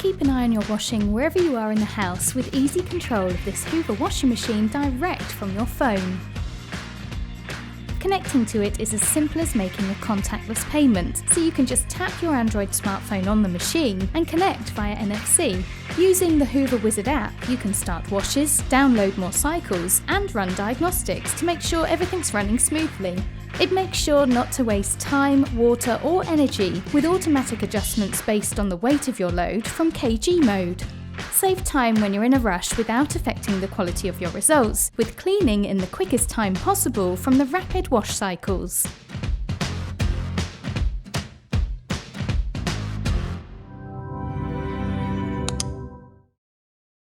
keep an eye on your washing wherever you are in the house with easy control of this Hoover washing machine direct from your phone. Connecting to it is as simple as making a contactless payment, so you can just tap your Android smartphone on the machine and connect via NFC. Using the Hoover Wizard app, you can start washes, download more cycles, and run diagnostics to make sure everything's running smoothly. It makes sure not to waste time, water, or energy with automatic adjustments based on the weight of your load from kg mode. Save time when you're in a rush without affecting the quality of your results, with cleaning in the quickest time possible from the rapid wash cycles.